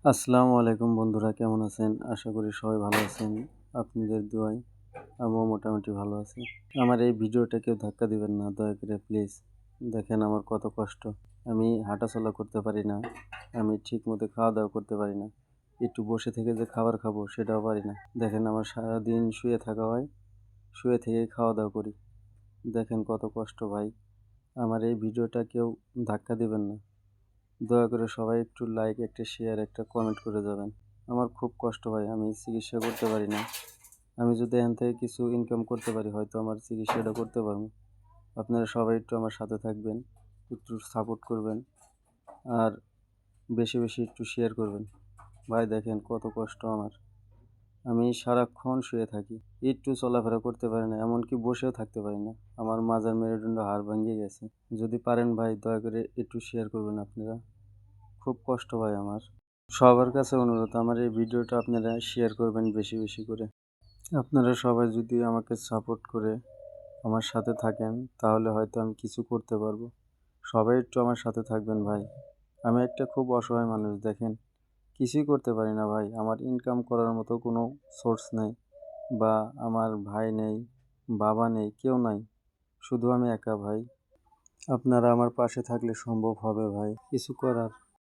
আসসালামু আলাইকুম বন্ধুরা, কেমন আছেন? আশা করি সবাই ভালো আছেন। আপনাদের দোয়ায় আমিও মোটামুটি ভালো আছি। আমার এই ভিডিওটা কেউ ধাক্কা দিবেন না দয়া করে প্লিজ। দেখেন আমার কত কষ্ট। আমি হাঁটাচলা করতে পারি না। আমি ঠিকমতো খাওয়া-দাওয়া করতে পারি না। একটু বসে থেকে যে খাবার খাবো সেটাও পারি না। দেখেন আমার সারাদিন শুয়ে থাকা হয়। শুয়ে থেকেই খাওয়া-দাওয়া করি। দেখেন কত কষ্ট ভাই। আমার এই ভিডিওটা কেউ ধাক্কা দিবেন না। দয়া করে সবাই একটু লাইক, একটা শেয়ার, একটা কমেন্ট করে যাবেন। আমার খুব কষ্ট হয়, আমি চিকিৎসা করতে পারি না। আমি যদি এখান থেকে কিছু ইনকাম করতে পারি হয়তো আমার চিকিৎসাটা করতে পারবো। আপনারা সবাই একটু আমার সাথে থাকবেন, একটু সাপোর্ট করবেন আর বেশি বেশি একটু শেয়ার করবেন। ভাই দেখেন কত কষ্ট আমার। আমি সারাক্ষণ শুয়ে থাকি, একটু চলাফেরা করতে পারি না, এমনকি বসেও থাকতে পারি না। আমার মাজার মেরুদণ্ড হাড় ভেঙে গেছে। যদি পারেন ভাই দয়া করে একটু শেয়ার করবেন আপনারা। খুব কষ্ট হয় আমার। সবার কাছে অনুরোধ, আমার এই ভিডিওটা আপনারা শেয়ার করবেন বেশি বেশি করে। আপনারা সবাই যদি আমাকে সাপোর্ট করে আমার সাথে থাকেন তাহলে হয়তো আমি কিছু করতে পারবো। সবাই একটু আমার সাথে থাকবেন ভাই। আমি একটা খুব অসহায় মানুষ, দেখেন কিছুই করতে পারি না ভাই। আমার ইনকাম করার মতো কোনো সোর্স নেই, বা আমার ভাই নেই, বাবা নেই, কেউ নাই, শুধু আমি একা ভাই। আপনারা আমার পাশে থাকলে সম্ভব হবে ভাই কিছু করার।